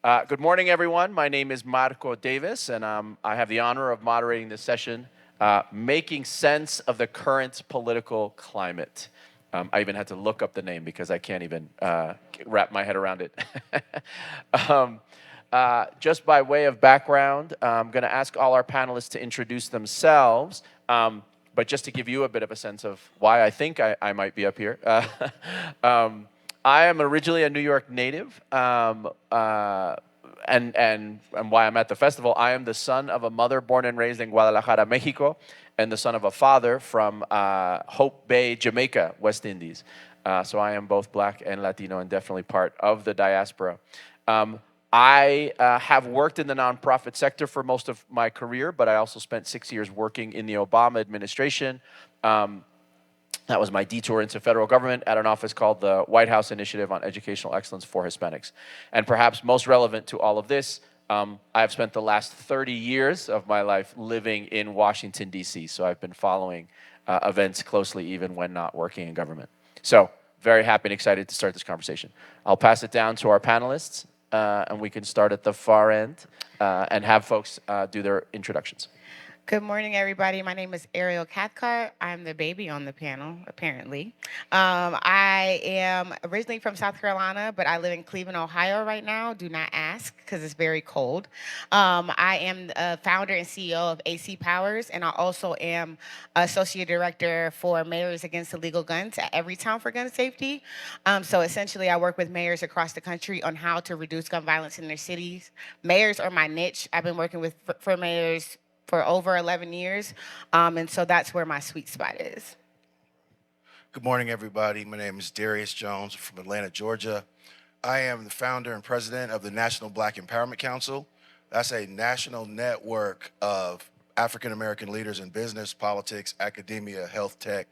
Good morning, everyone. My name is Marco Davis, and I have the honor of moderating this session, Making Sense of the Current Political Climate. I even had to look up the name because I can't even wrap my head around it. Just by way of background, I'm going to ask all our panelists to introduce themselves. But just to give you a bit of a sense of why I think I might be up here. I am originally a New York native, and why I'm at the festival. I am the son of a mother born and raised in Guadalajara, Mexico, and the son of a father from Hope Bay, Jamaica, West Indies. So I am both Black and Latino and definitely part of the diaspora. I have worked in the nonprofit sector for most of my career, but I also spent 6 years working in the Obama administration. That was my detour into federal government at an office called the White House Initiative on Educational Excellence for Hispanics. And perhaps most relevant to all of this, I have spent the last 30 years of my life living in Washington, D.C., so I've been following events closely even when not working in government. So very happy and excited to start this conversation. I'll pass it down to our panelists, and we can start at the far end and have folks do their introductions. Good morning, everybody. My name is Ariel Cathcart. I'm the baby on the panel, apparently. I am originally from South Carolina, but I live in Cleveland, Ohio right now. Do not ask, because it's very cold. I am the founder and CEO of AC Powers, and I also am Associate Director for Mayors Against Illegal Guns at Everytown for Gun Safety. So essentially, I work with mayors across the country on how to reduce gun violence in their cities. Mayors are my niche. I've been working for mayors for over 11 years, and so that's where my sweet spot is. Good morning, everybody. My name is Darius Jones from Atlanta, Georgia. I am the founder and president of the National Black Empowerment Council. That's a national network of African-American leaders in business, politics, academia, health tech,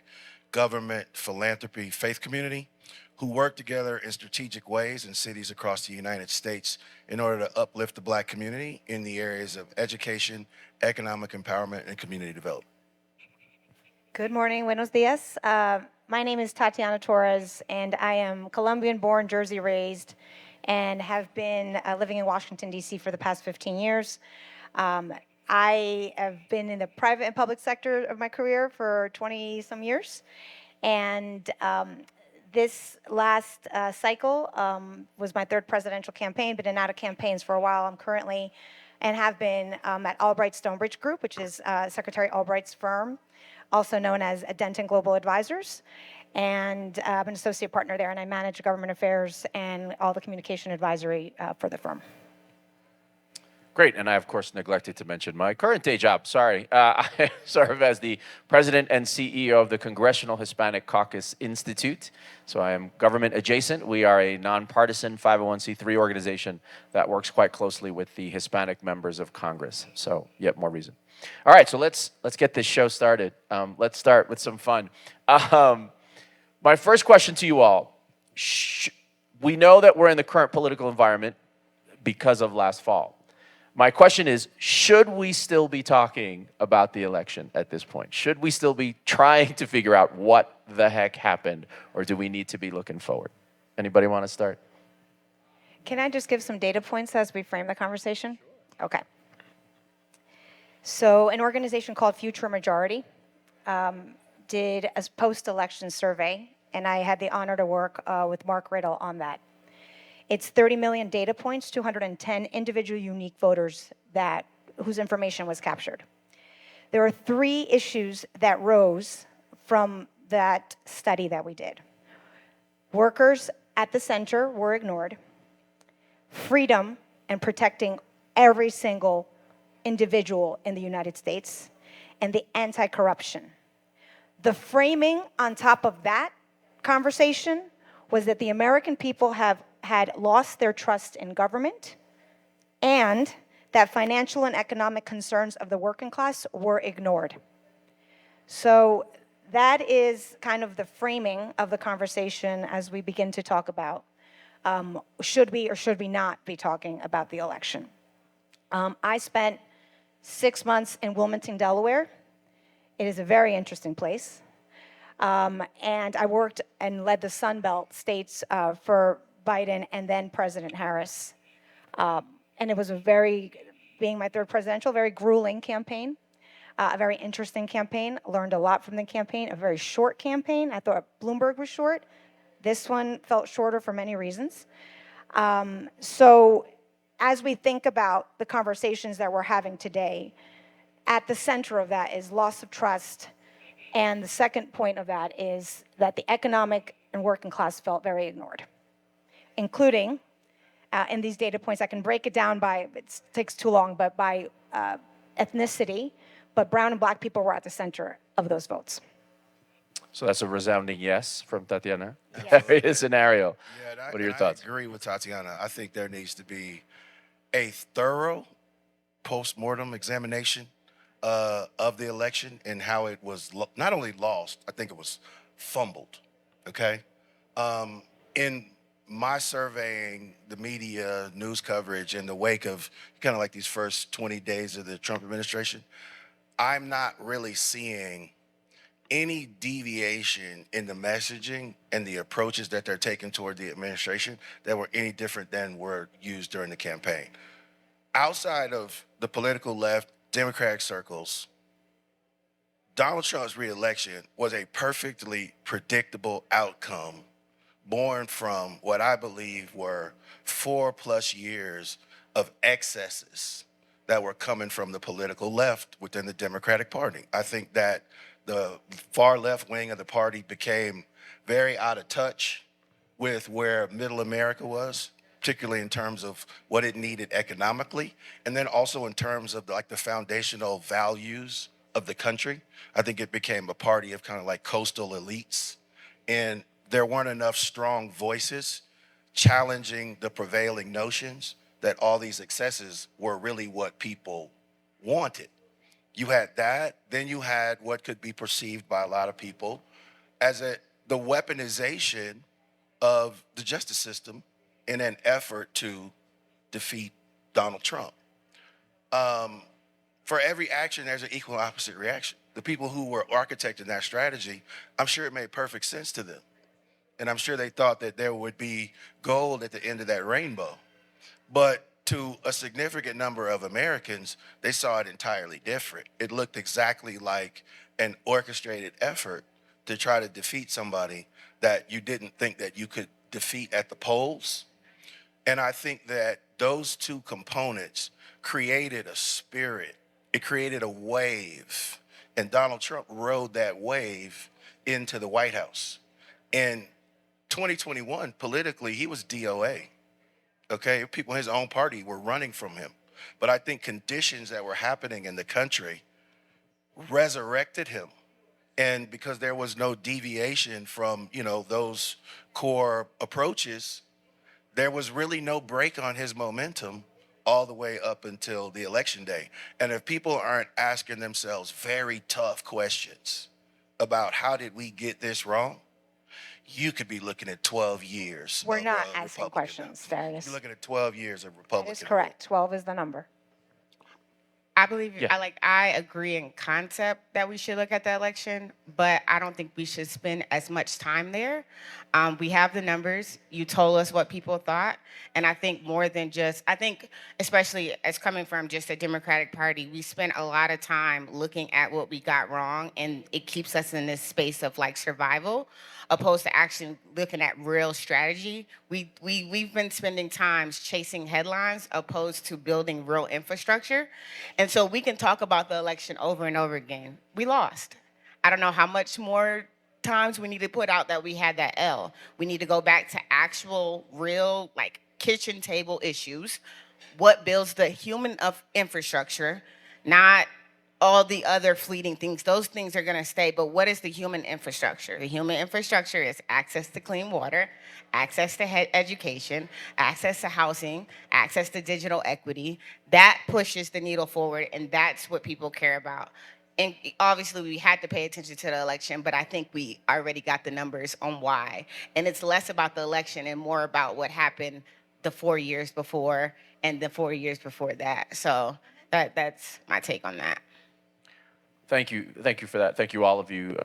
government, philanthropy, faith community, who work together in strategic ways in cities across the United States in order to uplift the Black community in the areas of education, economic empowerment, and community development. Good morning, buenos dias. My name is Tatiana Torres, and I am Colombian-born, Jersey-raised, and have been living in Washington, D.C. for the past 15 years. I have been in the private and public sector of my career for 20-some years, and this last cycle was my third presidential campaign, been in and out of campaigns for a while. I'm currently and have been at Albright Stonebridge Group, which is Secretary Albright's firm, also known as Denton Global Advisors. And I'm an associate partner there, and I manage government affairs and all the communication advisory for the firm. Great, and I, of course, neglected to mention my current day job. Sorry. I serve as the president and CEO of the Congressional Hispanic Caucus Institute. So I am government adjacent. We are a nonpartisan 501c3 organization that works quite closely with the Hispanic members of Congress. So yet more reason. All right, so let's get this show started. Let's start with some fun. My first question to you all, we know that we're in the current political environment because of last fall. My question is, should we still be talking about the election at this point? Should we still be trying to figure out what the heck happened, or do we need to be looking forward? Anybody want to start? Can I just give some data points as we frame the conversation? Sure. Okay. So an organization called Future Majority did a post-election survey, and I had the honor to work with Mark Riddle on that. It's 30 million data points, 210 individual unique voters whose information was captured. There are 3 issues that rose from that study that we did. Workers at the center were ignored. Freedom and protecting every single individual in the United States, and the anti-corruption. The framing on top of that conversation was that the American people had lost their trust in government, and that financial and economic concerns of the working class were ignored. So that is kind of the framing of the conversation as we begin to talk about should we or should we not be talking about the election. I spent 6 months in Wilmington, Delaware. It is a very interesting place. And I worked and led the Sun Belt states for Biden and then President Harris. And it was being my third presidential, very grueling campaign, a very interesting campaign. Learned a lot from the campaign, a very short campaign. I thought Bloomberg was short. This one felt shorter for many reasons. So as we think about the conversations that we're having today, at the center of that is loss of trust. And the second point of that is that the economic and working class felt very ignored, including in these data points. I can break it down by, it takes too long, but by ethnicity. But brown and black people were at the center of those votes. So that's a resounding yes from Tatiana. Yes. Darius and Ariel. Yeah, What are your thoughts? I agree with Tatiana. I think there needs to be a thorough post-mortem examination of the election and how it was not only lost, I think it was fumbled, okay? In my surveying the media news coverage in the wake of kind of like these first 20 days of the Trump administration, I'm not really seeing any deviation in the messaging and the approaches that they're taking toward the administration that were any different than were used during the campaign. Outside of the political left, Democratic circles, Donald Trump's reelection was a perfectly predictable outcome born from what I believe were 4+ years of excesses that were coming from the political left within the Democratic Party. I think that the far left wing of the party became very out of touch with where middle America was, particularly in terms of what it needed economically, and then also in terms of the foundational values of the country. I think it became a party of kind of like coastal elites, and there weren't enough strong voices challenging the prevailing notions that all these excesses were really what people wanted. You had that, then you had what could be perceived by a lot of people as the weaponization of the justice system in an effort to defeat Donald Trump. For every action, there's an equal and opposite reaction. The people who were architecting that strategy, I'm sure it made perfect sense to them. And I'm sure they thought that there would be gold at the end of that rainbow. But to a significant number of Americans, they saw it entirely different. It looked exactly like an orchestrated effort to try to defeat somebody that you didn't think that you could defeat at the polls. And I think that those two components created a spirit. It created a wave. And Donald Trump rode that wave into the White House. In 2021, politically, he was DOA. Okay, people in his own party were running from him. But I think conditions that were happening in the country resurrected him. And because there was no deviation from, those core approaches, there was really no break on his momentum all the way up until the election day. And if people aren't asking themselves very tough questions about how did we get this wrong, you could be looking at 12 years. We're not asking questions, Darius. You're looking at 12 years of Republican. That is correct. 12 is the number. I believe I agree in concept that we should look at the election, but I don't think we should spend as much time there. We have the numbers. You told us what people thought, and I think more than just, especially as coming from just a Democratic Party, we spent a lot of time looking at what we got wrong, and it keeps us in this space of survival, opposed to actually looking at real strategy. We've been spending time chasing headlines opposed to building real infrastructure. And so we can talk about the election over and over again. We lost. I don't know how much more times we need to put out that we had that L. We need to go back to actual, real, kitchen table issues. What builds the human infrastructure, not all the other fleeting things. Those things are gonna stay, but what is the human infrastructure? The human infrastructure is access to clean water, access to education, access to housing, access to digital equity. That pushes the needle forward, and that's what people care about. And obviously we had to pay attention to the election, but I think we already got the numbers on why. And it's less about the election and more about what happened the 4 years before and the 4 years before that. So that's my take on that. Thank you for that. Thank you, all of you.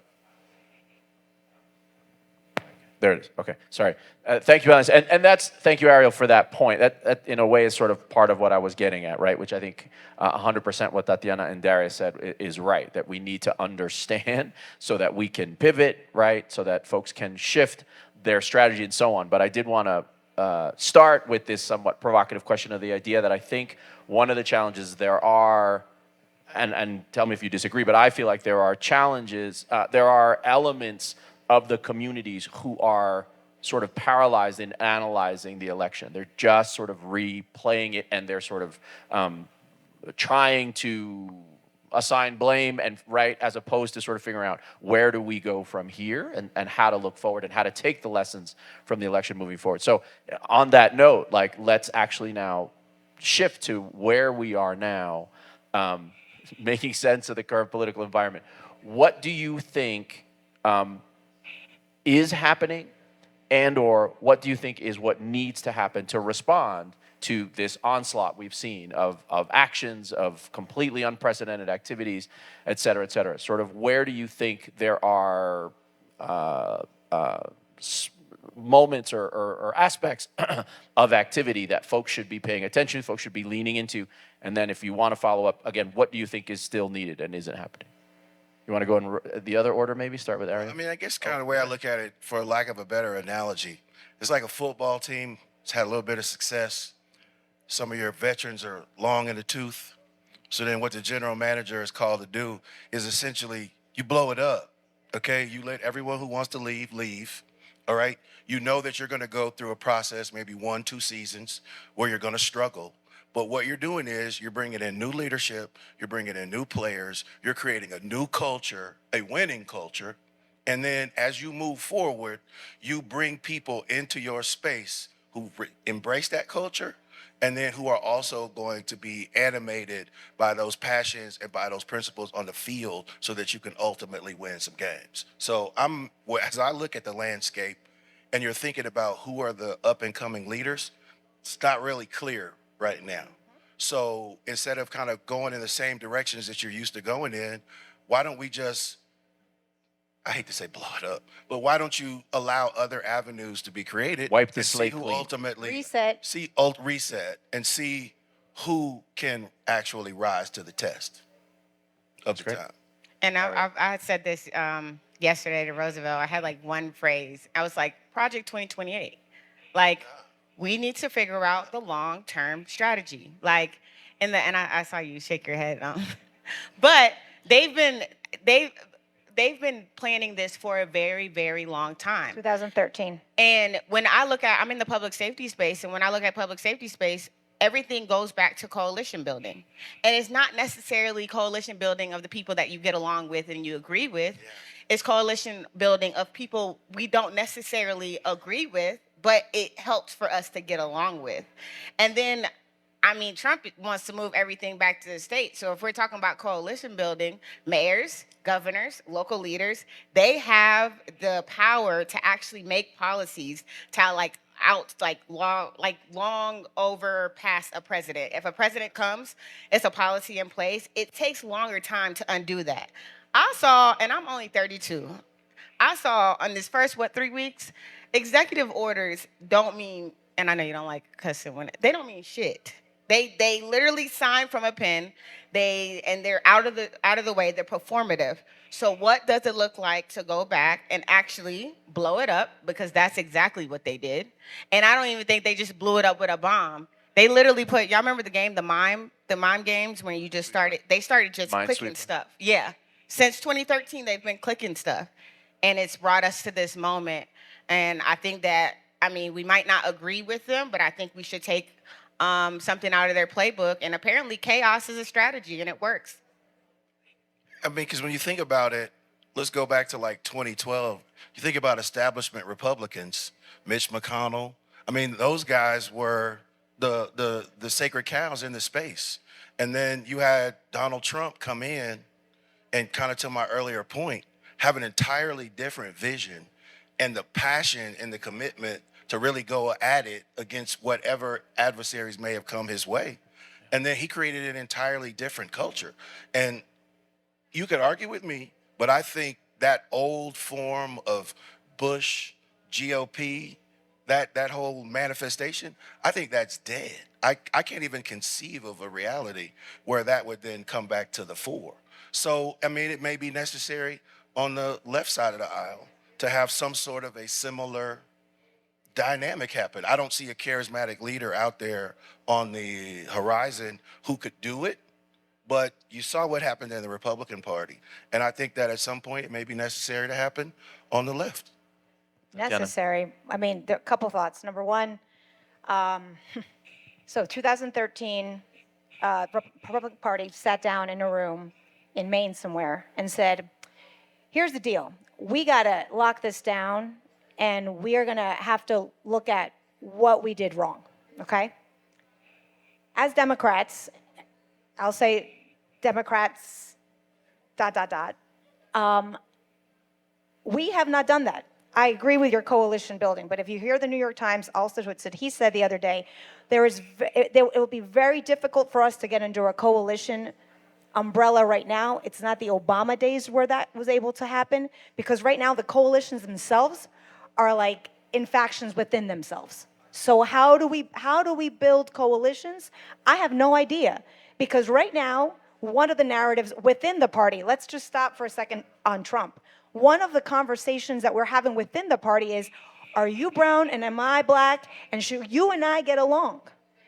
There it is. Okay, sorry. Thank you, Alice. And thank you, Ariel, for that point. That, in a way, is sort of part of what I was getting at, right? Which I think 100% what Tatiana and Darius said is right, that we need to understand so that we can pivot, right? So that folks can shift their strategy and so on. But I did want to start with this somewhat provocative question of the idea that I think one of the challenges there are, and tell me if you disagree, but I feel like there are challenges, there are elements of the communities who are sort of paralyzed in analyzing the election. They're just sort of replaying it, and they're sort of trying to assign blame, and right, as opposed to sort of figuring out where do we go from here, and how to look forward and how to take the lessons from the election moving forward. So on that note, like, let's actually now shift to where we are now, making sense of the current political environment. What do you think is happening, and or what do you think is what needs to happen to respond to this onslaught we've seen of actions, of completely unprecedented activities, et cetera, et cetera? Sort of where do you think there are moments or aspects of activity that folks should be paying attention, folks should be leaning into? And then if you want to follow up, again, what do you think is still needed and isn't happening? You want to go in the other order, maybe? Start with Ariel? I mean, I guess kind of the way I look at it, for lack of a better analogy, it's like a football team. It's had a little bit of success. Some of your veterans are long in the tooth. So then what the general manager is called to do is essentially you blow it up, okay? You let everyone who wants to leave, all right? You know that you're going to go through a process, maybe 1-2 seasons, where you're going to struggle. But what you're doing is you're bringing in new leadership, you're bringing in new players, you're creating a new culture, a winning culture. And then as you move forward, you bring people into your space who embrace that culture, and then who are also going to be animated by those passions and by those principles on the field so that you can ultimately win some games. So as I look at the landscape and you're thinking about who are the up and coming leaders, it's not really clear right now. So instead of kind of going in the same directions that you're used to going in, why don't we just, I hate to say blow it up, but why don't you allow other avenues to be created? Wipe the and slate see who clean. ultimately Reset. reset and see who can actually rise to the test of the great. time. And I said this yesterday to Roosevelt. I had like one phrase. I was like, Project 2028. Like, we need to figure out the long-term strategy. Like, and I saw you shake your head. But they've been planning this for a very, very long time. 2013. And when I look at, I'm in the public safety space, and when I look at public safety space, everything goes back to coalition building. And it's not necessarily coalition building of the people that you get along with and you agree with. Yeah. It's coalition building of people we don't necessarily agree with, but it helps for us to get along with. And then, I mean, Trump wants to move everything back to the state. So if we're talking about coalition building, mayors, governors, local leaders, they have the power to actually make policies to long over past a president. If a president comes, it's a policy in place. It takes longer time to undo that. I saw, and I'm only 32, I saw on this first, 3 weeks, executive orders don't mean, and I know you don't like cussing when they don't mean shit. They literally sign from a pen. They're out of the way. They're performative. So what does it look like to go back and actually blow it up? Because that's exactly what they did. And I don't even think they just blew it up with a bomb. They literally y'all remember the game, the mime games, when you just they started just clicking stuff. Yeah. Since 2013, they've been clicking stuff. And it's brought us to this moment. And I think that, I mean, we might not agree with them, but I think we should take something out of their playbook. And apparently chaos is a strategy, and it works. I mean, because when you think about it, let's go back to like 2012. You think about establishment Republicans, Mitch McConnell. I mean, those guys were the sacred cows in the space. And then you had Donald Trump come in and, kind of to my earlier point, have an entirely different vision and the passion and the commitment to really go at it against whatever adversaries may have come his way. And then he created an entirely different culture. And you could argue with me, but I think that old form of Bush, GOP, that whole manifestation, I think that's dead. I can't even conceive of a reality where that would then come back to the fore. So, I mean, it may be necessary on the left side of the aisle to have some sort of a similar dynamic happen. I don't see a charismatic leader out there on the horizon who could do it, but you saw what happened in the Republican Party. And I think that at some point it may be necessary to happen on the left. Necessary. I mean, there are a couple thoughts. Number one, so 2013, Republican Party sat down in a room in Maine somewhere and said, here's the deal. We got to lock this down, and we are going to have to look at what we did wrong, okay? As Democrats, I'll say Democrats, ... we have not done that. I agree with your coalition building, but if you hear the New York Times, also what he said the other day, it will be very difficult for us to get into a coalition umbrella right now. It's not the Obama days where that was able to happen, because right now the coalitions themselves are like in factions within themselves. So how do we build coalitions? I have no idea, because right now, one of the narratives within the party, let's just stop for a second on Trump. One of the conversations that we're having within the party is, are you brown and am I black? And should you and I get along?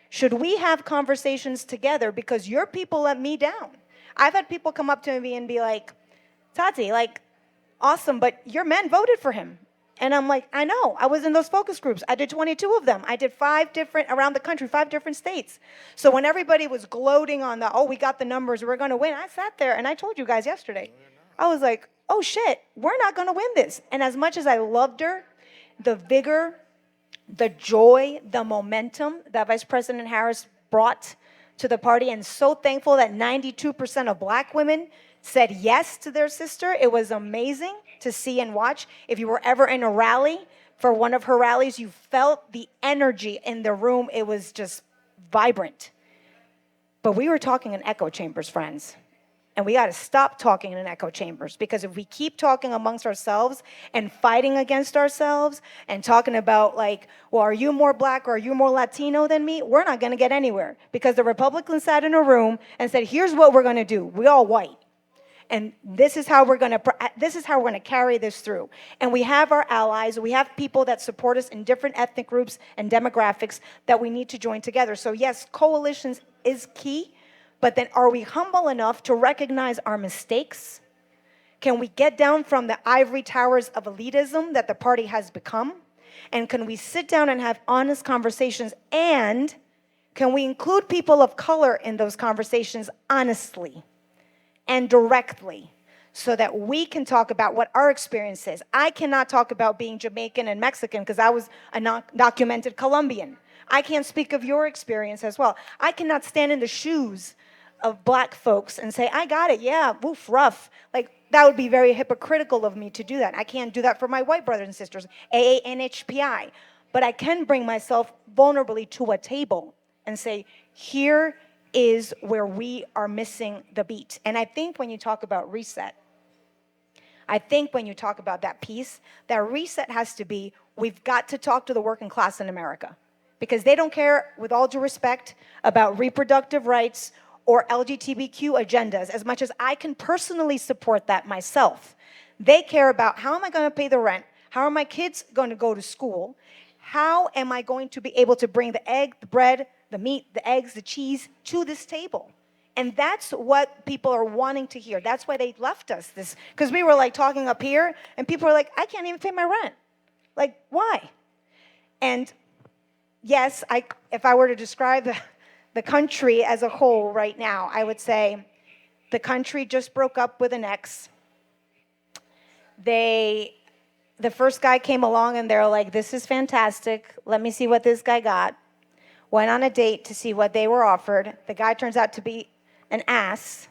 Should we have conversations together because your people let me down? I've had people come up to me and be like, Tati, like, awesome, but your men voted for him. And I'm like, I know, I was in those focus groups. I did 22 of them. I did 5 different, around the country, 5 different states. So when everybody was gloating on we got the numbers, we're gonna win, I sat there and I told you guys yesterday, I was like, oh shit, we're not gonna win this. And as much as I loved her, the vigor, the joy, the momentum that Vice President Harris brought to the party, and so thankful that 92% of black women said yes to their sister. It was amazing to see and watch. If you were ever in a rally, for one of her rallies, you felt the energy in the room. It was just vibrant. But we were talking in echo chambers, friends. And we got to stop talking in echo chambers, because if we keep talking amongst ourselves and fighting against ourselves and talking about like, well, are you more black or are you more Latino than me? We're not going to get anywhere, because the Republicans sat in a room and said, here's what we're going to do. We all white. And this is how we're going to carry this through. And we have our allies. We have people that support us in different ethnic groups and demographics that we need to join together. So yes, coalitions is key. But then are we humble enough to recognize our mistakes? Can we get down from the ivory towers of elitism that the party has become? And can we sit down and have honest conversations? And can we include people of color in those conversations honestly and directly, so that we can talk about what our experience is? I cannot talk about being Jamaican and Mexican because I was a documented Colombian. I can't speak of your experience as well. I cannot stand in the shoes of black folks and say, I got it, yeah, woof, rough. Like, that would be very hypocritical of me to do that. I can't do that for my white brothers and sisters, AANHPI. But I can bring myself vulnerably to a table and say, here is where we are missing the beat. And I think when you talk about reset, I think when you talk about that piece, that reset has to be, we've got to talk to the working class in America, because they don't care, with all due respect, about reproductive rights or LGBTQ agendas as much as I can personally support that myself. They care about, how am I going to pay the rent? How are my kids going to go to school? How am I going to be able to bring the egg, the bread, the meat, the eggs, the cheese to this table? And that's what people are wanting to hear. That's why they left us this, because we were like talking up here and people were like, I can't even pay my rent. Like, why? And yes, if I were to describe the country as a whole right now, I would say the country just broke up with an ex. The first guy came along and they're like, this is fantastic. Let me see what this guy got. Went on a date to see what they were offered. The guy turns out to be an ass.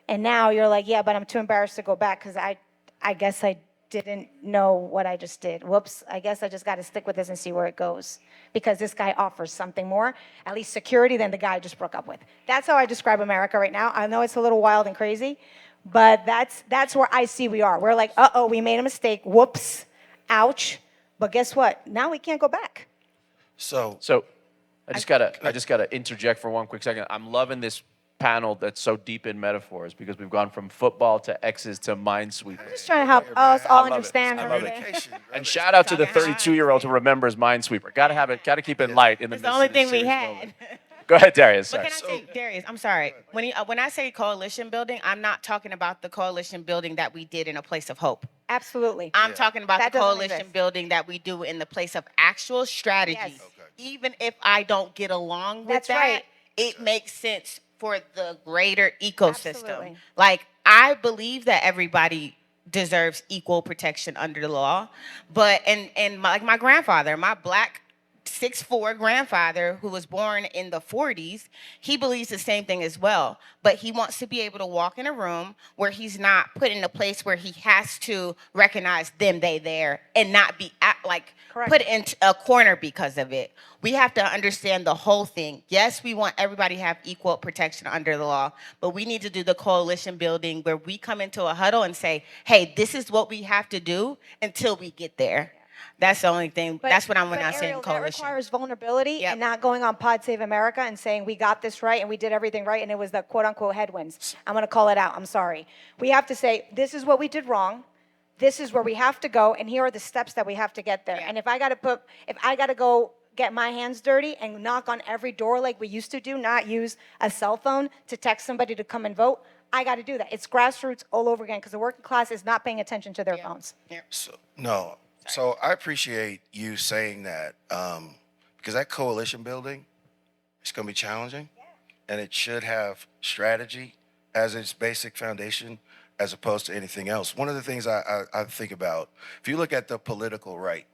And now you're like, yeah, but I'm too embarrassed to go back because I guess I didn't know what I just did. Whoops, I guess I just got to stick with this and see where it goes, because this guy offers something more, at least security, than the guy I just broke up with. That's how I describe America right now. I know it's a little wild and crazy, but that's where I see we are. We're like, uh-oh, we made a mistake. Whoops, ouch. But guess what? Now we can't go back. So I just gotta interject for one quick second. I'm loving this panel that's so deep in metaphors because we've gone from football to X's to Minesweeper. Just trying to help us all understand. I love it. communication, brother. And shout out to the Talking high. 32-year-old who remembers Minesweeper. Gotta keep it light in the It's midst the only of this thing we serious had. moment. Go ahead, Darius. But Sorry. can I say, Darius, I'm sorry. When I say coalition building, I'm not talking about the coalition building that we did in a place of hope. Absolutely. I'm talking about That the doesn't coalition exist. building that we do in the place of actual strategy. Yes. Okay. Even if I don't get along with That's that, right. it makes sense for the greater ecosystem. Absolutely. Like, I believe that everybody deserves equal protection under the law. But like my grandfather, my black 6'4" grandfather who was born in the 40s, he believes the same thing as well. But he wants to be able to walk in a room where he's not put in a place where he has to recognize them, they, there, and not be Correct. put into a corner because of it. We have to understand the whole thing. Yes, we want everybody to have equal protection under the law, but we need to do the coalition building where we come into a huddle and say, hey, this is what we have to do until we get there. That's the only thing. That's what I'm when I say Ariel, coalition. That requires vulnerability Yep. and not going on Pod Save America and saying we got this right and we did everything right and it was the quote unquote headwinds. I'm going to call it out. I'm sorry. We have to say this is what we did wrong. This is where we have to go, and here are the steps that we have to get there. Yeah. And if I got to go get my hands dirty and knock on every door like we used to do, not use a cell phone to text somebody to come and vote, I got to do that. It's grassroots all over again because the working class is not paying attention to their phones. Yeah. So I appreciate you saying that because that coalition building, it's going to be challenging, and it should have strategy as its basic foundation as opposed to anything else. One of the things I think about, if you look at the political right,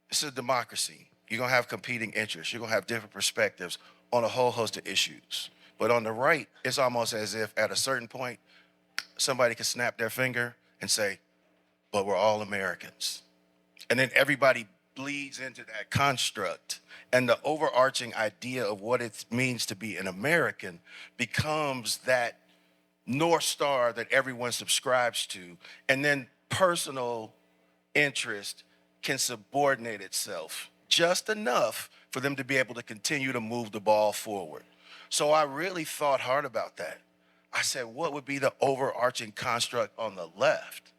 it's a democracy. You're going to have competing interests. You're going to have different perspectives on a whole host of issues. But on the right, it's almost as if at a certain point, somebody can snap their finger and say, but we're all Americans. And then everybody bleeds into that construct. And the overarching idea of what it means to be an American becomes that North Star that everyone subscribes to. And then personal interest can subordinate itself just enough for them to be able to continue to move the ball forward. So I really thought hard about that. I said, what would be the overarching construct on the left?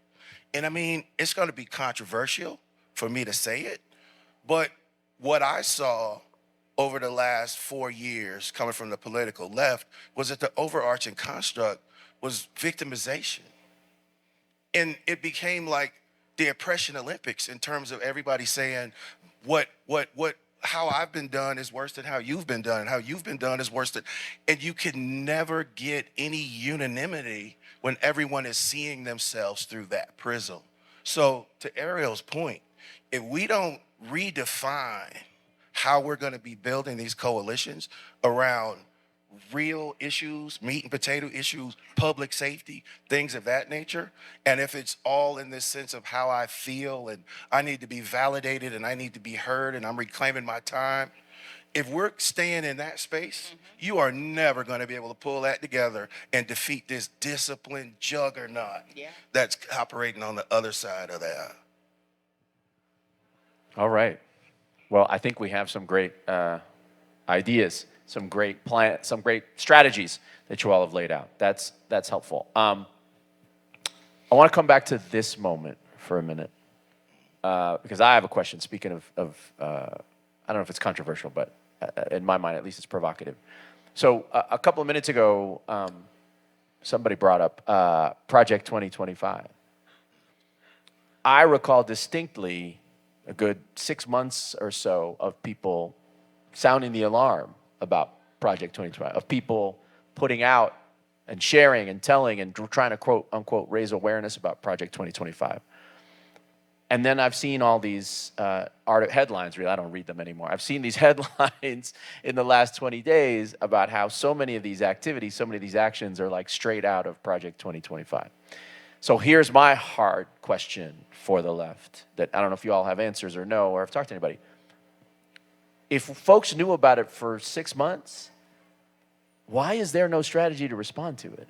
And I mean, it's going to be controversial for me to say it, but what I saw over the last 4 years coming from the political left was that the overarching construct was victimization. And it became like the oppression Olympics in terms of everybody saying how I've been done is worse than how you've been done, and how you've been done is worse than, and you can never get any unanimity when everyone is seeing themselves through that prism. So to Ariel's point, if we don't redefine how we're going to be building these coalitions around real issues, meat and potato issues, public safety, things of that nature, and if it's all in this sense of how I feel and I need to be validated and I need to be heard and I'm reclaiming my time, if we're staying in that space, you are never going to be able to pull that together and defeat this disciplined juggernaut that's operating on the other side of that. All right. Well, I think we have some great ideas, some great strategies that you all have laid out. That's helpful. I want to come back to this moment for a minute because I have a question. Speaking of I don't know if it's controversial, but in my mind, at least, it's provocative. So a couple of minutes ago, somebody brought up Project 2025. I recall distinctly a good 6 months or so of people sounding the alarm about Project 2025, of people putting out and sharing and telling and trying to quote unquote raise awareness about Project 2025. And then I've seen all these headlines, really, I don't read them anymore. I've seen these headlines in the last 20 days about how so many of these activities, so many of these actions are like straight out of Project 2025. So here's my hard question for the left that I don't know if you all have answers or no, or have talked to anybody. If folks knew about it for 6 months, why is there no strategy to respond to it?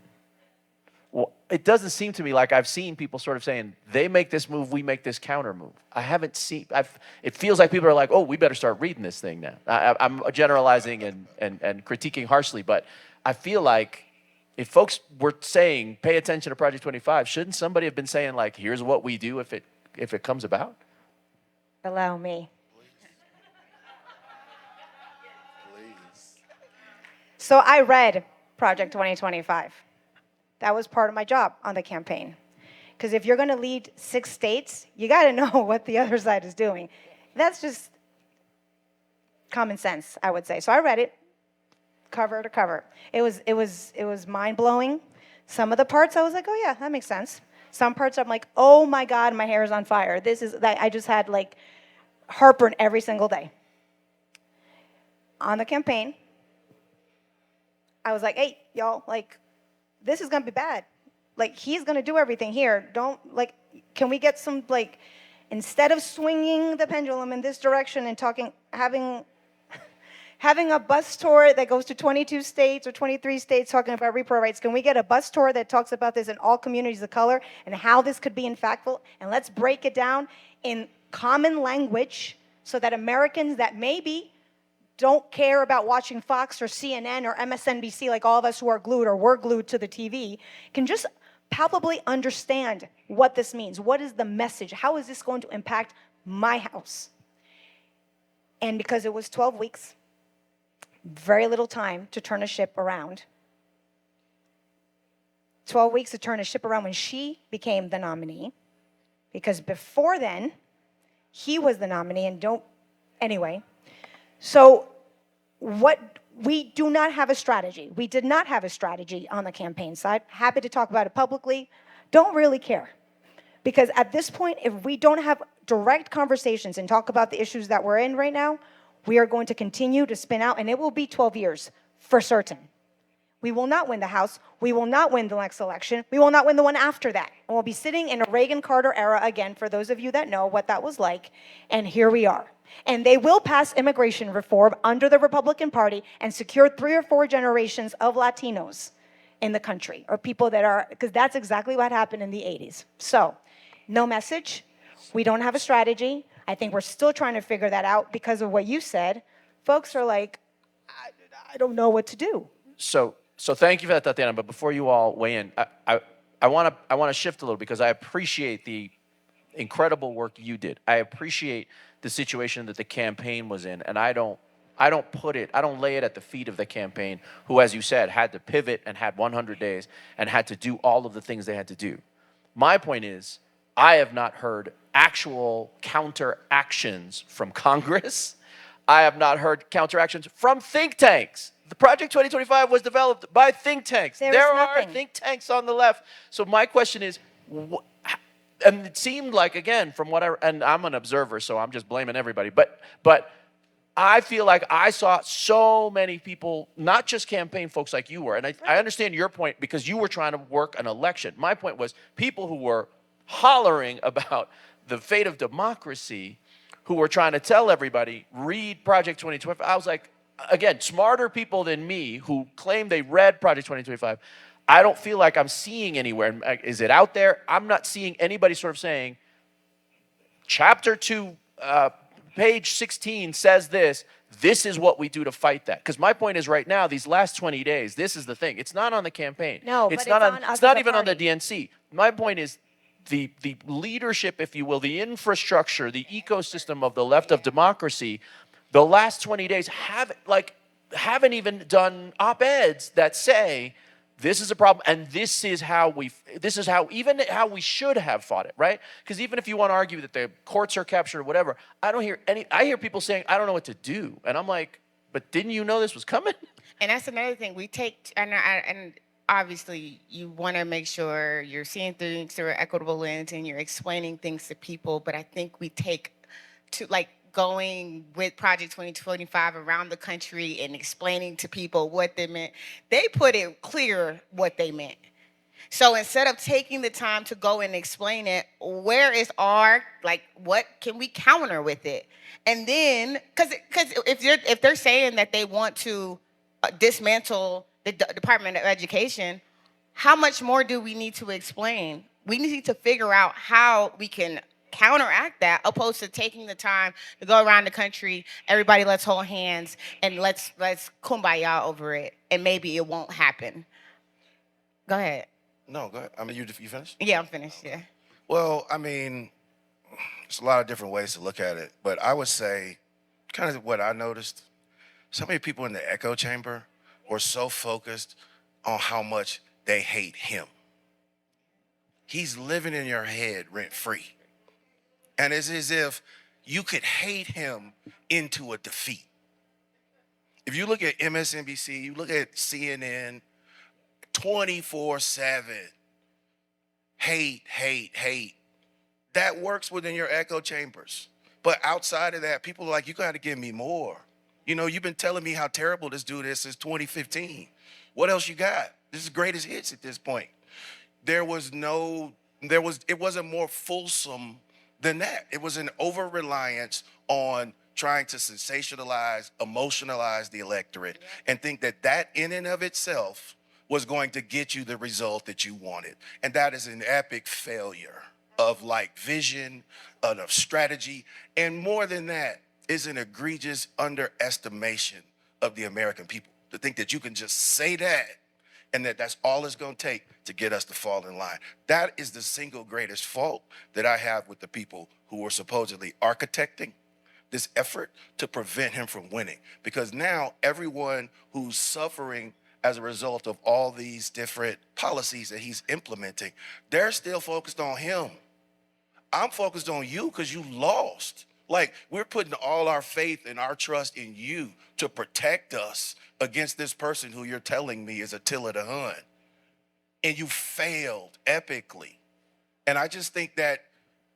Well, it doesn't seem to me like I've seen people sort of saying, they make this move, we make this counter move. I haven't seen, it feels like people are like, oh, we better start reading this thing now. I'm generalizing and critiquing harshly, but I feel like if folks were saying, pay attention to Project 25, shouldn't somebody have been saying, like, here's what we do if it comes about? Allow me. Please. So I read Project 2025. That was part of my job on the campaign. Because if you're going to lead 6 states, you got to know what the other side is doing. That's just common sense, I would say. So I read it cover to cover. It was mind-blowing. Some of the parts I was like, oh yeah, that makes sense. Some parts I'm like, oh my God, my hair is on fire. I just had like heartburn every single day. On the campaign, I was like, hey, y'all, like, this is gonna be bad. Like, he's gonna do everything here. Can we get some, like, instead of swinging the pendulum in this direction and having a bus tour that goes to 22 states or 23 states talking about repro rights, can we get a bus tour that talks about this in all communities of color and how this could be impactful? And let's break it down in common language so that Americans that maybe don't care about watching Fox or CNN or MSNBC like all of us who are glued or were glued to the TV can just palpably understand what this means. What is the message? How is this going to impact my house? And because it was 12 weeks, very little time to turn a ship around. 12 weeks to turn a ship around when she became the nominee. Because before then, he was the nominee anyway. So we do not have a strategy. We did not have a strategy on the campaign side. Happy to talk about it publicly. Don't really care. Because at this point, if we don't have direct conversations and talk about the issues that we're in right now, we are going to continue to spin out, and it will be 12 years for certain. We will not win the House. We will not win the next election. We will not win the one after that. And we'll be sitting in a Reagan-Carter era again, for those of you that know what that was like. And here we are. And they will pass immigration reform under the Republican Party and secure 3 or 4 generations of Latinos in the country, or people that are, because that's exactly what happened in the 80s. So, no message. We don't have a strategy. I think we're still trying to figure that out because of what you said. Folks are like, I don't know what to do. So thank you for that, Tatiana. But before you all weigh in, I want to shift a little because I appreciate the incredible work you did. I appreciate the situation that the campaign was in, and I don't lay it at the feet of the campaign, who, as you said, had to pivot and had 100 days and had to do all of the things they had to do. My point is, I have not heard actual counteractions from Congress. I have not heard counteractions from think tanks. The Project 2025 was developed by think tanks. There are think tanks on the left. So my question is, and it seemed like, again, from what and I'm an observer, so I'm just blaming everybody, but I feel like I saw so many people, not just campaign folks like you were, and I understand your point because you were trying to work an election. My point was people who were hollering about the fate of democracy, who were trying to tell everybody, read Project 2025. I was like, again, smarter people than me who claim they read Project 2025, I don't feel like I'm seeing anywhere. Is it out there? I'm not seeing anybody sort of saying, chapter 2, page 16 says this. This is what we do to fight that. Because my point is right now, these last 20 days, this is the thing. It's not on the campaign. No, it's but not it's not even on the DNC. My point is the leadership, if you will, the infrastructure, the ecosystem of the left of democracy, the last 20 days haven't even done op-eds that say this is a problem, and this is how we should have fought it, right? Because even if you want to argue that the courts are captured or whatever, I hear people saying, I don't know what to do. And I'm like, but didn't you know this was coming? And that's another thing we take, and obviously you want to make sure you're seeing things through an equitable lens and you're explaining things to people, but I think we take to, like, going with Project 2025 around the country and explaining to people what they meant. They put it clear what they meant. So instead of taking the time to go and explain it, where is what can we counter with it? And then, because if they're saying that they want to dismantle the Department of Education, how much more do we need to explain? We need to figure out how we can counteract that, opposed to taking the time to go around the country, everybody let's hold hands and let's kumbaya over it, and maybe it won't happen. Go ahead. No, go ahead. I mean, you finished? Yeah, I'm finished. Yeah. Well, I mean, there's a lot of different ways to look at it, but I would say, kind of what I noticed, so many people in the echo chamber were so focused on how much they hate him. He's living in your head rent-free. And it's as if you could hate him into a defeat. If you look at MSNBC, you look at CNN, 24/7, hate, hate, hate. That works within your echo chambers. But outside of that, people are like, you got to give me more. You know, you've been telling me how terrible this dude is since 2015. What else you got? This is greatest hits at this point. It wasn't more fulsome than that. It was an over-reliance on trying to sensationalize, emotionalize the electorate, and think that that in and of itself was going to get you the result that you wanted. And that is an epic failure of like vision, of strategy, and more than that is an egregious underestimation of the American people. To think that you can just say that and that that's all it's going to take to get us to fall in line. That is the single greatest fault that I have with the people who were supposedly architecting this effort to prevent him from winning. Because now everyone who's suffering as a result of all these different policies that he's implementing, they're still focused on him. I'm focused on you because you lost. Like, we're putting all our faith and our trust in you to protect us against this person who you're telling me is Attila the Hun. And you failed epically. And I just think that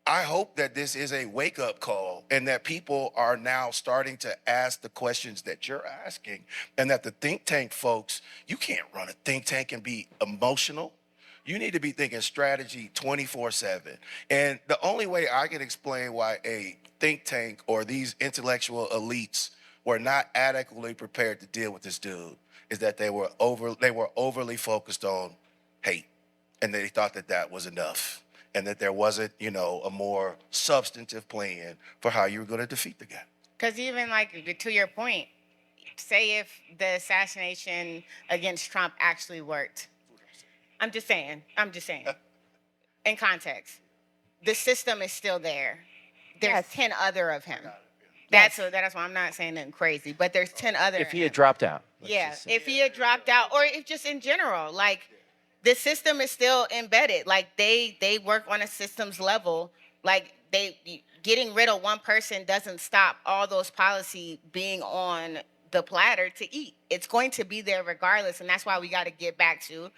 I hope that this is a wake-up call and that people are now starting to ask the questions that you're asking, and that the think tank folks, you can't run a think tank and be emotional. You need to be thinking strategy 24/7. And the only way I can explain why a think tank or these intellectual elites were not adequately prepared to deal with this dude is that they were overly focused on hate, and they thought that that was enough, and that there wasn't, you know, a more substantive plan for how you were going to defeat the guy. Because even like to your point, say if the assassination against Trump actually worked. I'm just saying. In context, the system is still there. There's Yes. 10 other of him. Yes. That's why I'm not saying nothing crazy, but there's 10 other. If of he him. had dropped out. Yeah, if he had dropped out, or if just in general, like the system is still embedded. Like they work on a systems level. Like getting rid of one person doesn't stop all those policy being on the platter to eat. It's going to be there regardless, and that's why we got to get back to,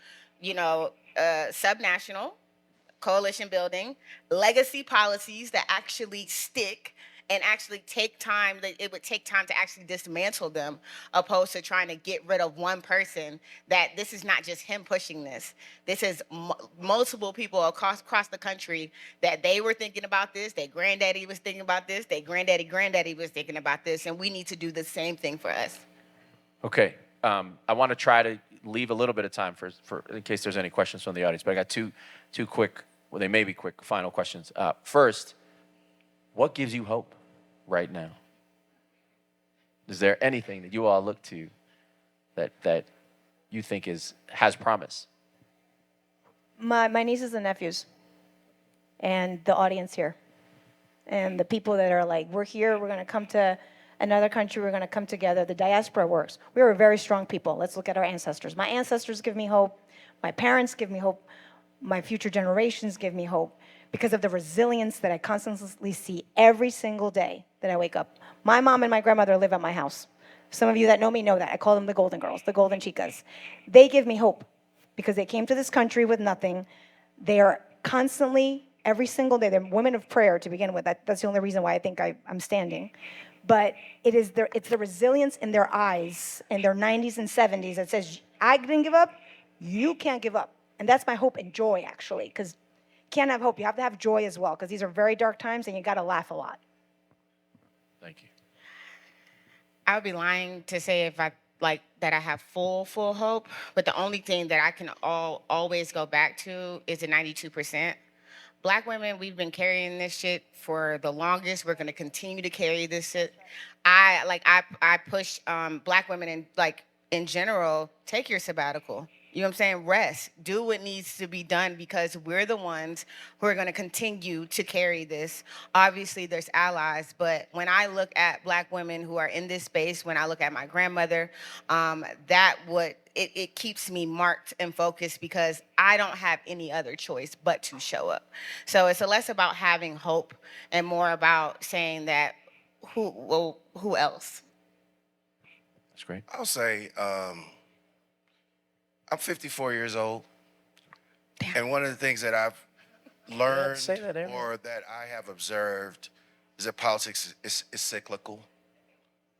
subnational coalition building, legacy policies that actually stick and actually take time. It would take time to actually dismantle them, opposed to trying to get rid of one person. That this is not just him pushing this. This is multiple people across the country that they were thinking about this. Their granddaddy was thinking about this. Their granddaddy was thinking about this. And we need to do the same thing for us. Okay. I want to try to leave a little bit of time for in case there's any questions from the audience. But I got two quick, well, they may be quick, final questions. First, what gives you hope right now? Is there anything that you all look to that you think has promise? My nieces and nephews, and the audience here, and the people that are like, we're here, we're going to come to another country, we're going to come together. The diaspora works. We are a very strong people. Let's look at our ancestors. My ancestors give me hope. My parents give me hope. My future generations give me hope because of the resilience that I constantly see every single day that I wake up. My mom and my grandmother live at my house. Some of you that know me know that. I call them the golden girls, the golden chicas. They give me hope because they came to this country with nothing. They are constantly, every single day, they're women of prayer to begin with. That's the only reason why I think I'm standing. But it's the resilience in their eyes, in their 90s and 70s that says, I didn't give up, you can't give up. And that's my hope and joy, actually, because you can't have hope. You have to have joy as well, because these are very dark times, and you got to laugh a lot. Thank you. I would be lying to say if I like that I have full hope, but the only thing that I can always go back to is the 92%. Black women, we've been carrying this shit for the longest. We're gonna continue to carry this shit. I push black women and like in general, take your sabbatical. You know what I'm saying? Rest. Do what needs to be done because we're the ones who are going to continue to carry this. Obviously, there's allies, but when I look at black women who are in this space, when I look at my grandmother, it keeps me marked and focused because I don't have any other choice but to show up. So it's less about having hope and more about saying that who else? That's great. I'll say I'm 54 years old, and one of the things that I've learned say that, Ariel. or that I have observed is that politics is cyclical.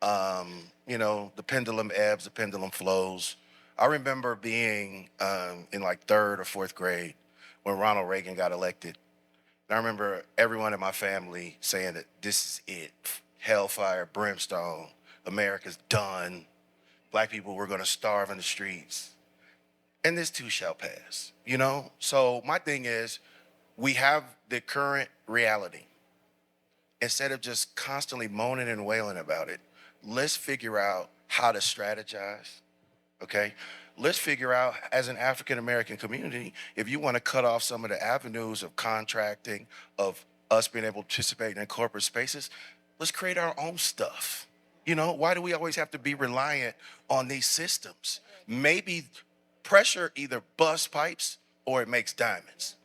The pendulum ebbs, the pendulum flows. I remember being in like third or fourth grade when Ronald Reagan got elected. And I remember everyone in my family saying that this is it. Hellfire, brimstone, America's done. Black people were going to starve in the streets. And this too shall pass, So my thing is, we have the current reality. Instead of just constantly moaning and wailing about it, let's figure out how to strategize, okay? Let's figure out, as an African-American community, if you want to cut off some of the avenues of contracting, of us being able to participate in corporate spaces, let's create our own stuff. Why do we always have to be reliant on these systems? Maybe pressure either busts pipes or it makes diamonds.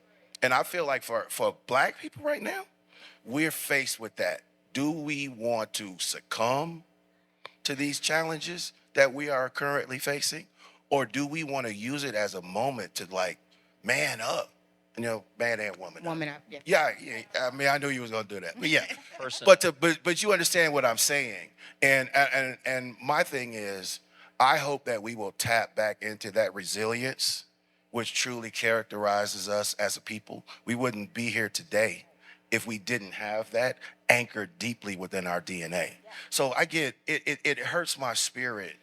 And I feel like for black people right now, we're faced with that. Do we want to succumb to these challenges that we are currently facing? Or do we want to use it as a moment to man up? Man and woman. Woman up, yeah. Yeah. I mean, I knew you was gonna do that, but yeah. Person. But you understand what I'm saying. And my thing is, I hope that we will tap back into that resilience, which truly characterizes us as a people. We wouldn't be here today if we didn't have that anchored deeply within our DNA. So I get it. It hurts my spirit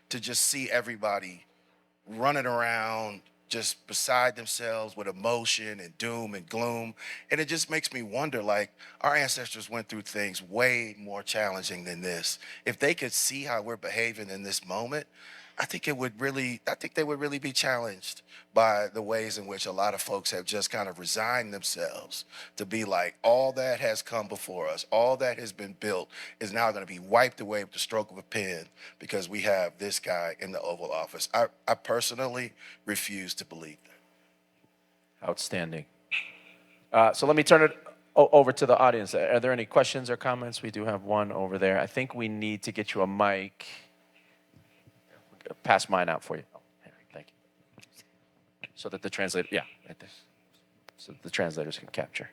to just see everybody running around just beside themselves with emotion and doom and gloom. And it just makes me wonder, our ancestors went through things way more challenging than this. If they could see how we're behaving in this moment, I think they would really be challenged by the ways in which a lot of folks have just kind of resigned themselves to be like, all that has come before us, all that has been built is now going to be wiped away with the stroke of a pen because we have this guy in the Oval Office. I personally refuse to believe that. Outstanding. So let me turn it over to the audience. Are there any questions or comments? We do have one over there. I think we need to get you a mic. Pass mine out for you. Oh, thank you. So that the translator, right there. So the translators can capture.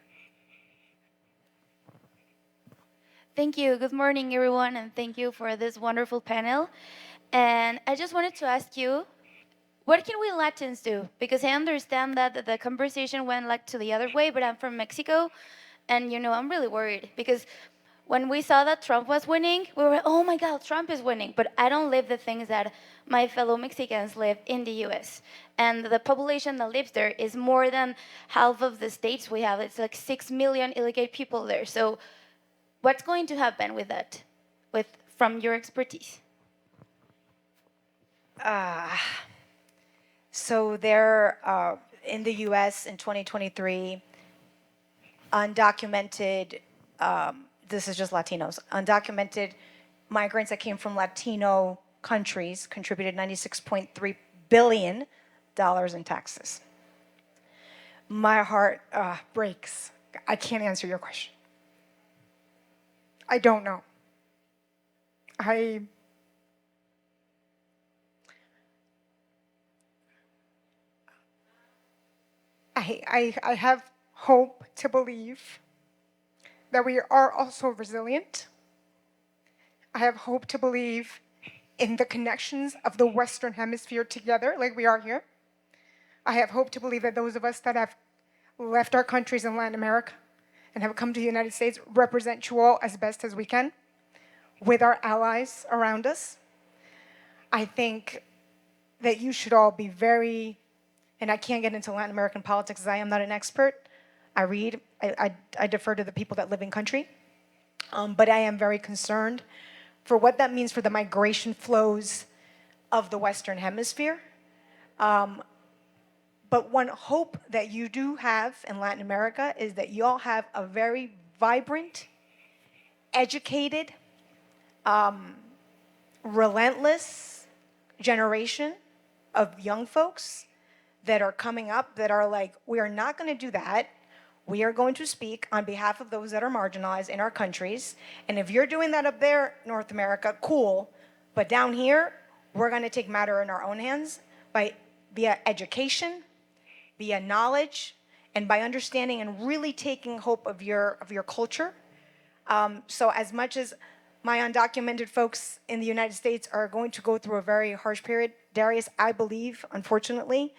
Thank you. Good morning, everyone, and thank you for this wonderful panel. And I just wanted to ask you, what can we Latins do? Because I understand that the conversation went to the other way, but I'm from Mexico, and I'm really worried because when we saw that Trump was winning, we were, oh my God, Trump is winning. But I don't live the things that my fellow Mexicans live in the US. And the population that lives there is more than half of the states we have. It's like 6 million illegal people there. So what's going to happen with that, from your expertise? So there, in the US in 2023, undocumented, this is just Latinos, undocumented migrants that came from Latino countries contributed $96.3 billion in taxes. My heart breaks. I can't answer your question. I don't know. I have hope to believe that we are also resilient. I have hope to believe in the connections of the Western Hemisphere together, like we are here. I have hope to believe that those of us that have left our countries in Latin America and have come to the United States represent you all as best as we can with our allies around us. I think that you should all be very, and I can't get into Latin American politics as I am not an expert. I read, I defer to the people that live in country. But I am very concerned for what that means for the migration flows of the Western Hemisphere. But one hope that you do have in Latin America is that you all have a very vibrant, educated, relentless generation of young folks that are coming up that are like, we are not going to do that. We are going to speak on behalf of those that are marginalized in our countries. And if you're doing that up there, North America, cool. But down here, we're going to take matter in our own hands via education, via knowledge, and by understanding and really taking hope of your culture. So as much as my undocumented folks in the United States are going to go through a very harsh period, Darius, I believe, unfortunately,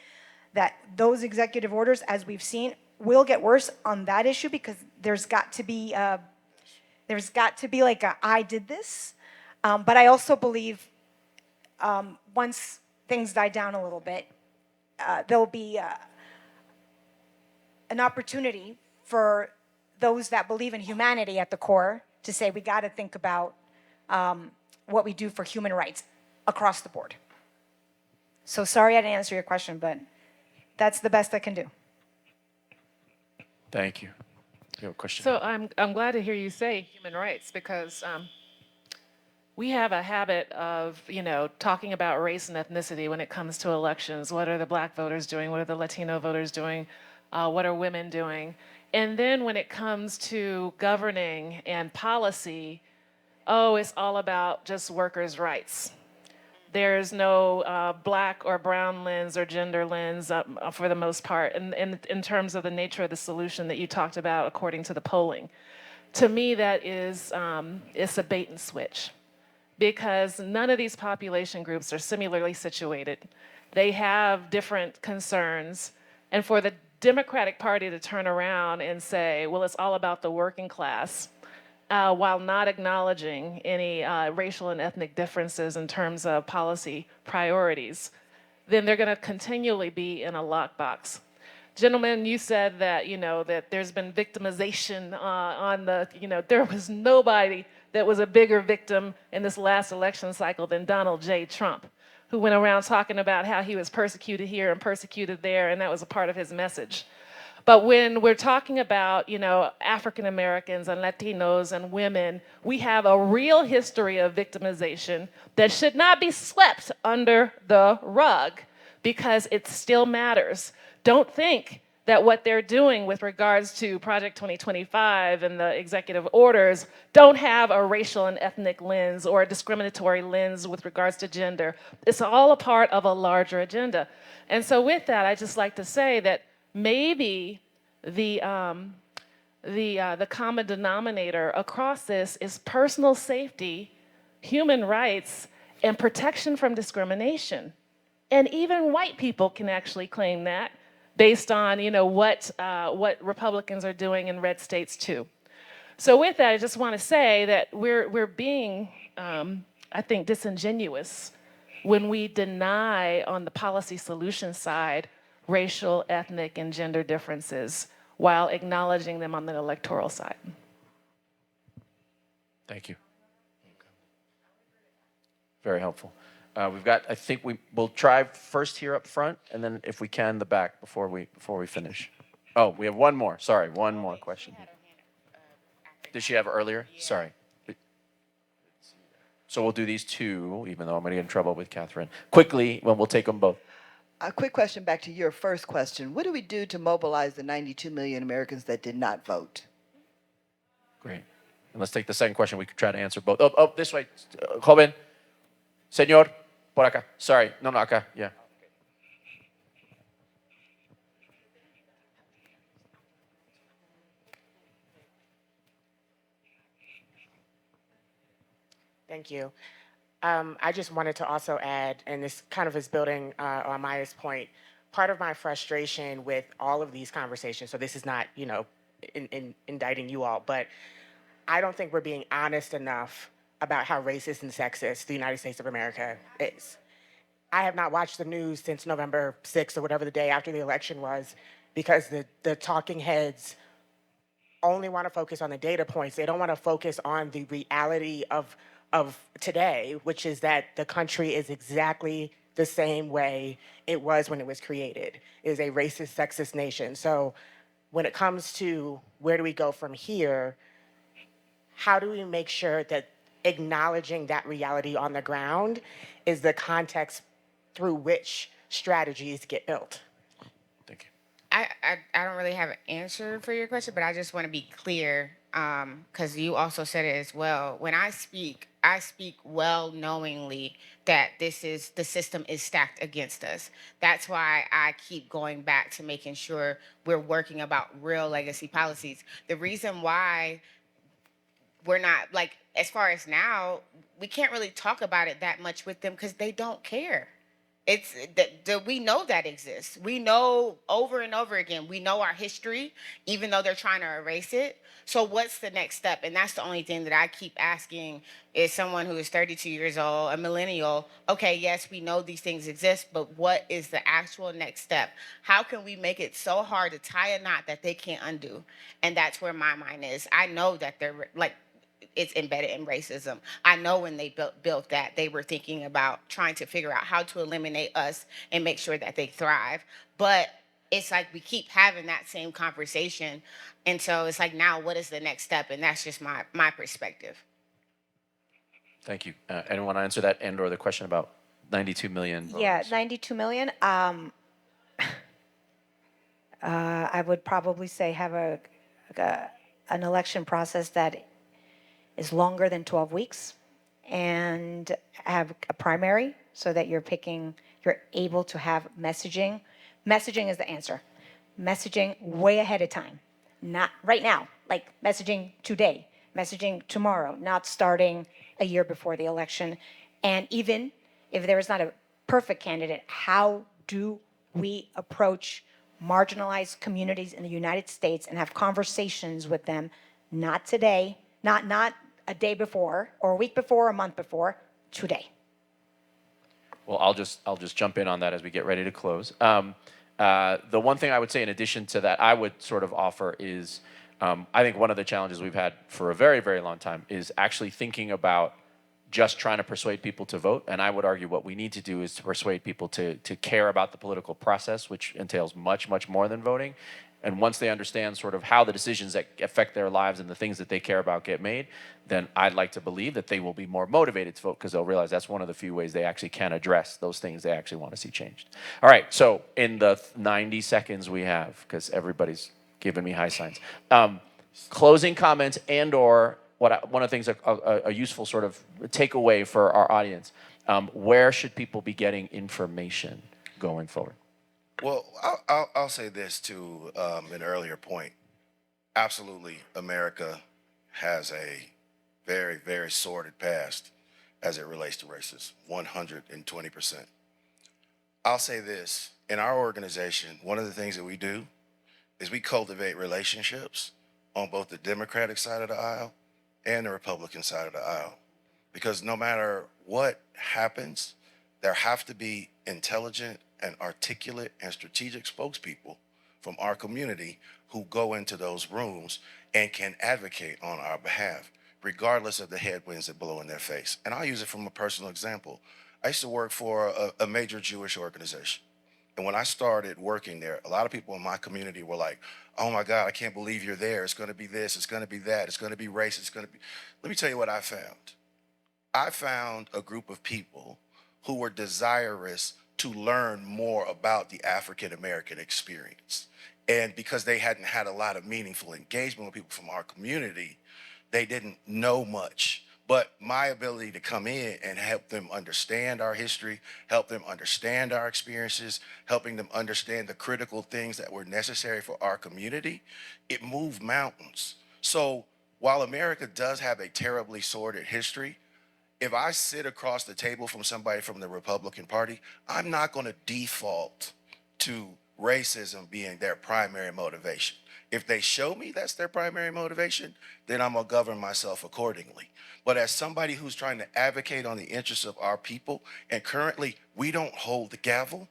that those executive orders, as we've seen, will get worse on that issue because there's got to be like a I did this. But I also believe once things die down a little bit, there'll be an opportunity for those that believe in humanity at the core to say we got to think about what we do for human rights across the board. So sorry I didn't answer your question, but that's the best I can do. Thank you. You have a question? So I'm glad to hear you say human rights because we have a habit of, talking about race and ethnicity when it comes to elections. What are the black voters doing? What are the Latino voters doing? What are women doing? And then when it comes to governing and policy, it's all about just workers' rights. There's no black or brown lens or gender lens for the most part in terms of the nature of the solution that you talked about according to the polling. To me, that is it's a bait and switch because none of these population groups are similarly situated. They have different concerns. And for the Democratic Party to turn around and say, well, it's all about the working class, while not acknowledging any racial and ethnic differences in terms of policy priorities, then they're going to continually be in a lockbox. Gentlemen, you said that, that there's been victimization on the, there was nobody that was a bigger victim in this last election cycle than Donald J. Trump, who went around talking about how he was persecuted here and persecuted there, and that was a part of his message. But when we're talking about, African Americans and Latinos and women, we have a real history of victimization that should not be swept under the rug because it still matters. Don't think that what they're doing with regards to Project 2025 and the executive orders don't have a racial and ethnic lens or a discriminatory lens with regards to gender. It's all a part of a larger agenda. And so with that, I just like to say that maybe the common denominator across this is personal safety, human rights, and protection from discrimination. And even white people can actually claim that based on what Republicans are doing in red states too. So with that, I just want to say that we're being, I think, disingenuous when we deny on the policy solution side racial, ethnic, and gender differences while acknowledging them on the electoral side. Thank you. Very helpful. We've got, I think we'll try first here up front, and then if we can, the back before we finish. Oh, we have one more. Sorry, one more question. Did she have earlier? Sorry. So we'll do these two, even though I'm going to get in trouble with Catherine. Quickly, we'll take them both. A quick question back to your first question. What do we do to mobilize the 92 million Americans that did not vote? Great. And let's take the second question. We could try to answer both. Oh, this way. Joven. Señor. Por acá. Sorry. No, acá. Yeah. Thank you. I just wanted to also add, and this kind of is building on Maya's point, part of my frustration with all of these conversations, so this is not, indicting you all, but I don't think we're being honest enough about how racist and sexist the United States of America is. I have not watched the news since November 6th or whatever the day after the election was, because the talking heads only want to focus on the data points. They don't want to focus on the reality of today, which is that the country is exactly the same way it was when it was created. It is a racist, sexist nation. So when it comes to where do we go from here, how do we make sure that acknowledging that reality on the ground is the context through which strategies get built? Thank you. I don't really have an answer for your question, but I just want to be clear, because you also said it as well. When I speak well knowingly that the system is stacked against us. That's why I keep going back to making sure we're working about real legacy policies. The reason why we're not, like, as far as now, we can't really talk about it that much with them because they don't care. It's that we know that exists. We know over and over again. We know our history, even though they're trying to erase it. So what's the next step? And that's the only thing that I keep asking is someone who is 32 years old, a millennial. Okay, yes, we know these things exist, but what is the actual next step? How can we make it so hard to tie a knot that they can't undo? And that's where my mind is. I know that they're like, it's embedded in racism. I know when they built that, they were thinking about trying to figure out how to eliminate us and make sure that they thrive. But it's like we keep having that same conversation. And so it's like, now what is the next step? And that's just my perspective. Thank you. Anyone want to answer that and or the question about 92 million voters? Yeah, 92 million. I would probably say have an election process that is longer than 12 weeks and have a primary so that you're able to have messaging. Messaging is the answer. Messaging way ahead of time, not right now, like messaging today, messaging tomorrow, not starting a year before the election. And even if there is not a perfect candidate, how do we approach marginalized communities in the United States and have conversations with them, not today, not a day before or a week before, a month before, today. Well, I'll just jump in on that as we get ready to close. The one thing I would say in addition to that, I would sort of offer is, I think one of the challenges we've had for a very, very long time is actually thinking about just trying to persuade people to vote. And I would argue what we need to do is to persuade people to care about the political process, which entails much, much more than voting. And once they understand sort of how the decisions that affect their lives and the things that they care about get made, then I'd like to believe that they will be more motivated to vote because they'll realize that's one of the few ways they actually can address those things they actually want to see changed. All right, so in the 90 seconds we have, because everybody's giving me high signs, closing comments and or one of the things, a useful sort of takeaway for our audience, where should people be getting information going forward? Well, I'll say this to an earlier point. Absolutely, America has a very, very sordid past as it relates to racism, 120%. I'll say this, in our organization, one of the things that we do is we cultivate relationships on both the Democratic side of the aisle and the Republican side of the aisle. Because no matter what happens, there have to be intelligent and articulate and strategic spokespeople from our community who go into those rooms and can advocate on our behalf, regardless of the headwinds that blow in their face. And I'll use it from a personal example. I used to work for a major Jewish organization. And when I started working there, a lot of people in my community were like, oh my God, I can't believe you're there. It's gonna be this, it's gonna be that, it's gonna be race, it's gonna be... Let me tell you what I found. I found a group of people who were desirous to learn more about the African-American experience. And because they hadn't had a lot of meaningful engagement with people from our community, they didn't know much. But my ability to come in and help them understand our history, help them understand our experiences, helping them understand the critical things that were necessary for our community, it moved mountains. So while America does have a terribly sordid history, if I sit across the table from somebody from the Republican Party, I'm not going to default to racism being their primary motivation. If they show me that's their primary motivation, then I'm going to govern myself accordingly. But as somebody who's trying to advocate on the interests of our people, and currently we don't hold the gavel,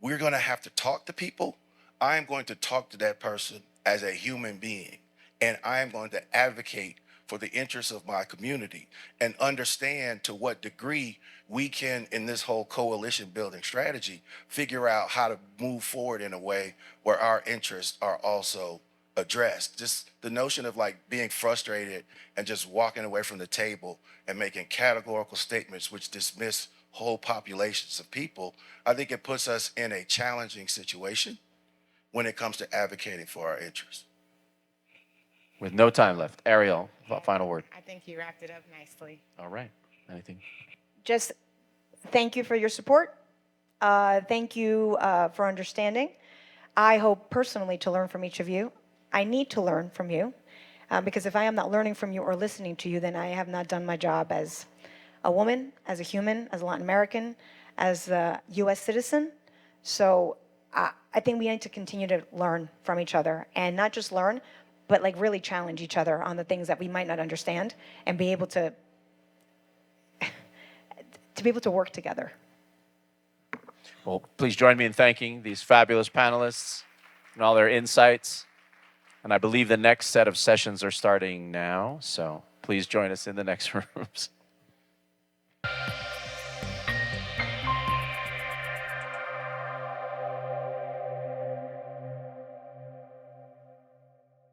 we're going to have to talk to people. I am going to talk to that person as a human being, and I am going to advocate for the interests of my community and understand to what degree we can, in this whole coalition building strategy, figure out how to move forward in a way where our interests are also addressed. Just the notion of like being frustrated and just walking away from the table and making categorical statements which dismiss whole populations of people, I think it puts us in a challenging situation when it comes to advocating for our interests. With no time left, Ariel, final word. I think you wrapped it up nicely. All right. Anything? Just thank you for your support. Thank you for understanding. I hope personally to learn from each of you. I need to learn from you because if I am not learning from you or listening to you, then I have not done my job as a woman, as a human, as a Latin American, as a U.S. citizen. So I think we need to continue to learn from each other, and not just learn, but like really challenge each other on the things that we might not understand and be able to be able to work together. Well, please join me in thanking these fabulous panelists and all their insights. And I believe the next set of sessions are starting now, so please join us in the next rooms.